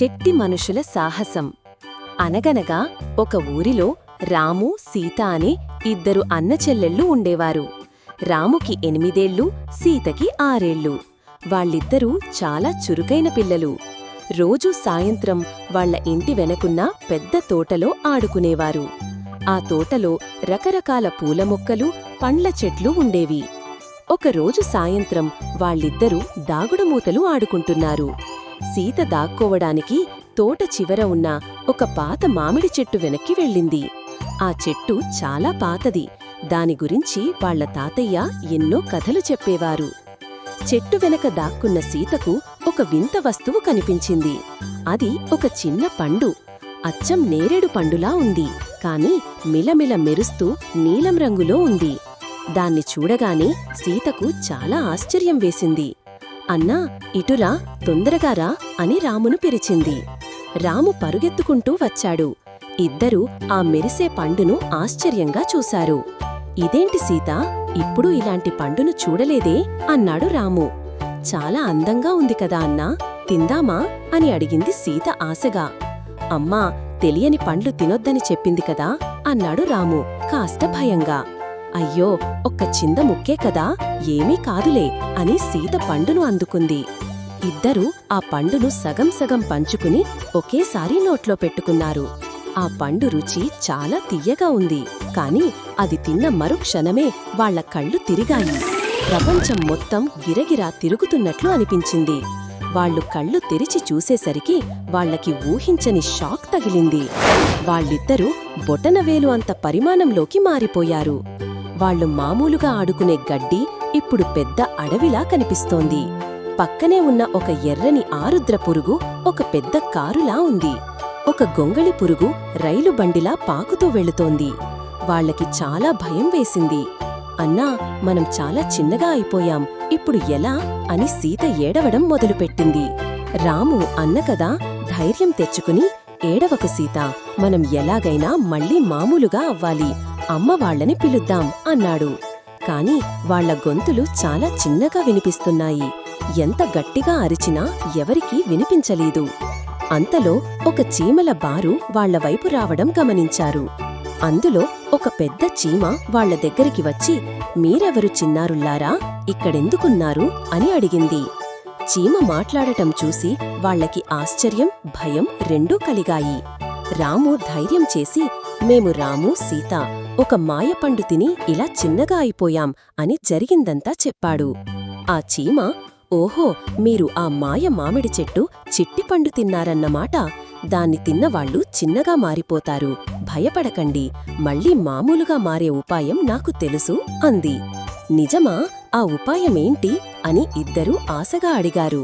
చెట్టి మనుషుల సాహసం. అనగనగా ఒక ఊరిలో రాము, సీత అనే ఇద్దరు అన్నచెల్లెళ్ళు ఉండేవారు. రాముకి 8 సీతకి 6 వాళ్ళిద్దరూ చాలా చురుకైన పిల్లలు. రోజూ సాయంత్రం వాళ్ల ఇంటి వెనకున్న పెద్ద తోటలో ఆడుకునేవారు. ఆ తోటలో రకరకాల పూల మొక్కలు, పండ్ల చెట్లు ఉండేవి. ఒకరోజు సాయంత్రం వాళ్ళిద్దరూ దాగుడుమూతలు ఆడుకుంటున్నారు. సీత దాక్కోవడానికి తోట చివర ఉన్న ఒక పాత మామిడి చెట్టు వెనక్కి వెళ్ళింది. ఆ చెట్టు చాలా పాతది. దాని గురించి వాళ్ల తాతయ్య ఎన్నో కథలు చెప్పేవారు. చెట్టు వెనక దాక్కున్న సీతకు ఒక వింత వస్తువు కనిపించింది. అది ఒక చిన్న పండు. అచ్చం నేరేడు పండులా ఉంది, కాని మిలమిల మెరుస్తూ నీలం రంగులో ఉంది. దాన్ని చూడగానే సీతకు చాలా ఆశ్చర్యం వేసింది. అన్నా, ఇటురా, తొందరగా రా అని రామును పిలిచింది. రాము పరుగెత్తుకుంటూ వచ్చాడు. ఇద్దరూ ఆ మెరిసే పండును ఆశ్చర్యంగా చూశారు. ఇదేంటి సీతా, ఇప్పుడు ఇలాంటి పండును చూడలేదే అన్నాడు రాము. చాలా అందంగా ఉంది కదా అన్నా, తిందామా అని అడిగింది సీత ఆశగా. అమ్మా, తెలియని పండ్లు తినొద్దని చెప్పింది కదా అన్నాడు రాము కాస్త భయంగా. అయ్యో, ఒక్క చింద ముక్కే కదా, ఏమీ కాదులే అని సీత పండును అందుకుంది. ఇద్దరూ ఆ పండును సగం సగం పంచుకుని ఒకేసారి నోట్లో పెట్టుకున్నారు. ఆ పండు రుచి చాలా తియ్యగా ఉంది, కాని అది తిన్న మరుక్షణమే వాళ్ల కళ్ళు తిరిగాయి. ప్రపంచం మొత్తం గిరగిరా తిరుగుతున్నట్లు అనిపించింది. వాళ్లు కళ్ళు తెరిచి చూసేసరికి వాళ్లకి ఊహించని షాక్ తగిలింది. వాళ్ళిద్దరూ బొటనవేలు అంత పరిమాణంలోకి మారిపోయారు. వాళ్లు మామూలుగా ఆడుకునే గడ్డి ఇప్పుడు పెద్ద అడవిలా కనిపిస్తోంది. పక్కనే ఉన్న ఒక ఎర్రని ఆరుద్ర పురుగు ఒక పెద్ద కారులా ఉంది. ఒక గొంగళి పురుగు రైలు బండిలా పాకుతూ వెళుతోంది. వాళ్లకి చాలా భయం వేసింది. అన్నా, మనం చాలా చిన్నగా అయిపోయాం, ఇప్పుడు ఎలా అని సీత ఏడవడం మొదలుపెట్టింది. రాము అన్నకదా, ధైర్యం తెచ్చుకుని, ఏడవక సీత, మనం ఎలాగైనా మళ్లీ మామూలుగా అవ్వాలి, అమ్మ వాళ్లని పిలుద్దాం అన్నాడు. కాని వాళ్ల గొంతులు చాలా చిన్నగా వినిపిస్తున్నాయి. ఎంత గట్టిగా అరిచినా ఎవరికీ వినిపించలేదు. అంతలో ఒక చీమల బారు వాళ్లవైపు రావడం గమనించారు. అందులో ఒక పెద్ద చీమ వాళ్ల దగ్గరికి వచ్చి, మీరెవరు చిన్నారుల్లారా, ఇక్కడెందుకున్నారు అని అడిగింది. చీమ మాట్లాడటం చూసి వాళ్లకి ఆశ్చర్యం, భయం రెండూ కలిగాయి. రాము ధైర్యం చేసి, మేము రాము, సీత ఒక మాయపండు తిని ఇలా చిన్నగా అయిపోయాం అని జరిగిందంతా చెప్పాడు. ఆ చీమ, ఓహో, మీరు ఆ మాయ మామిడి చెట్టు చిట్టిపండు తిన్నారన్నమాట. దాన్ని తిన్నవాళ్లు చిన్నగా మారిపోతారు, భయపడకండి, మళ్లీ మామూలుగా మారే ఉపాయం నాకు తెలుసు అంది. నిజమా? ఆ ఉపాయమేంటి అని ఇద్దరూ ఆశగా అడిగారు.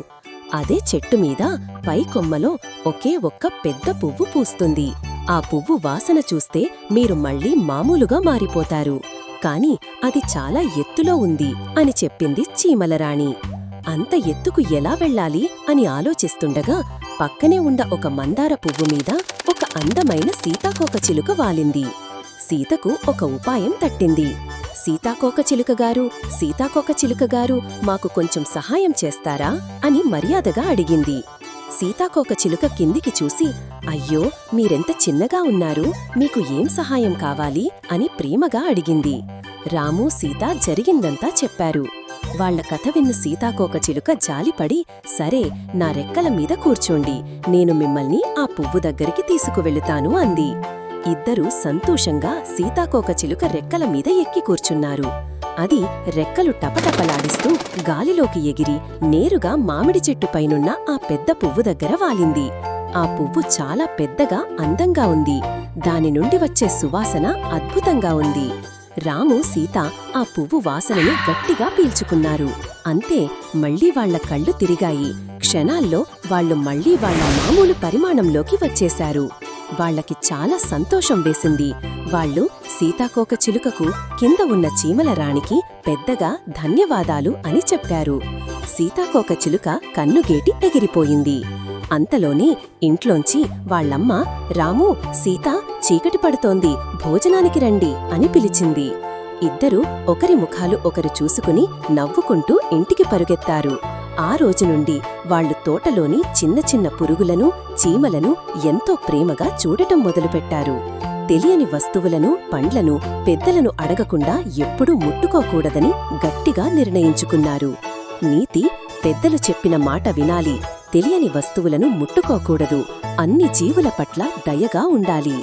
అదే చెట్టుమీద పై కొమ్మలో ఒకే ఒక్క పెద్ద పువ్వు పూస్తుంది. ఆ పువ్వు వాసన చూస్తే మీరు మళ్లీ మామూలుగా మారిపోతారు, కాని అది చాలా ఎత్తులో ఉంది అని చెప్పింది చీమలరాణి. అంత ఎత్తుకు ఎలా వెళ్ళాలి అని ఆలోచిస్తుండగా పక్కనే ఉన్న ఒక మందార పువ్వు మీద ఒక అందమైన సీతాకోకచిలుక వాలింది. సీతకు ఒక ఉపాయం తట్టింది. సీతాకోకచిలుకగారు, సీతాకోకచిలుకగారు, మాకు కొంచెం సహాయం చేస్తారా అని మర్యాదగా అడిగింది. సీతాకోకచిలుక కిందికి చూసి, అయ్యో, మీరెంత చిన్నగా ఉన్నారు, మీకు ఏం సహాయం కావాలి అని ప్రేమగా అడిగింది. రాము, సీత జరిగిందంతా చెప్పారు. వాళ్ల కథ విన్న సీతాకోకచిలుక జాలిపడి, సరే, నా రెక్కల మీద కూర్చోండి, నేను మిమ్మల్ని ఆ పువ్వు దగ్గరికి తీసుకువెళుతాను అంది. ఇద్దరూ సంతోషంగా సీతాకోకచిలుక రెక్కల మీద ఎక్కి కూర్చున్నారు. అది రెక్కలు టపటపలాడిస్తూ గాలిలోకి ఎగిరి నేరుగా మామిడి చెట్టుపైనున్న ఆ పెద్ద పువ్వు దగ్గర వాలింది. ఆ పువ్వు చాలా పెద్దగా, అందంగా ఉంది. దాని నుండి వచ్చే సువాసన అద్భుతంగా ఉంది. రాము, సీత ఆ పువ్వు వాసనను గట్టిగా పీల్చుకున్నారు. అంతే, మళ్లీ వాళ్ల కళ్ళు తిరిగాయి. క్షణాల్లో వాళ్లు మళ్లీ వాళ్ల మామూలు పరిమాణంలోకి వచ్చేశారు. వాళ్లకి చాలా సంతోషం వేసింది. వాళ్లు సీతాకోకచిలుకకు కింద ఉన్న చీమల రాణికి పెద్దగా ధన్యవాదాలు అని చెప్పారు. సీతాకోకచిలుక కన్నుగేటి ఎగిరిపోయింది. అంతలోనే ఇంట్లోంచి వాళ్లమ్మ, రాము, సీత, చీకటి పడుతోంది, భోజనానికి రండి అని పిలిచింది. ఇద్దరూ ఒకరి ముఖాలు ఒకరు చూసుకుని నవ్వుకుంటూ ఇంటికి పరుగెత్తారు. ఆ రోజు నుండి వాళ్లు తోటలోని చిన్న చిన్న పురుగులను చీమలను ఎంతో ప్రేమగా చూడటం మొదలుపెట్టారు. తెలియని వస్తువులను పండ్లను పెద్దలను అడగకుండా ఎప్పుడూ ముట్టుకోకూడదని గట్టిగా నిర్ణయించుకున్నారు. నీతి: పెద్దలు చెప్పిన మాట వినాలి, తెలియని వస్తువులను ముట్టుకోకూడదు, అన్ని జీవుల పట్ల దయగా ఉండాలి.